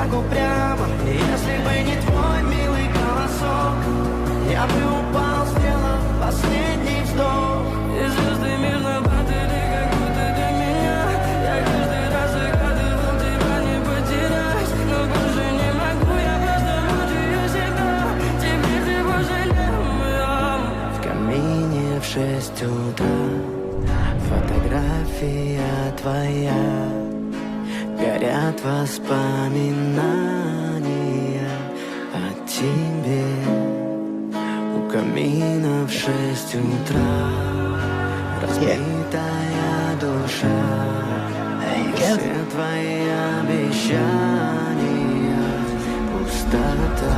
так упрямо. Если бы не твой милый голосок, я бы упал, сделав последний вздох. И звезды мирно падали, как будто до меня. Я каждый раз загадывал тебя не потерять, но больше не могу, я просто мучаюсь всегда. Теперь ты пожалел меня. В камине в 6 утра фотография твоя, горят воспоминания о тебе. У камина в 6 утра разбитая душа, все твои обещания пустота.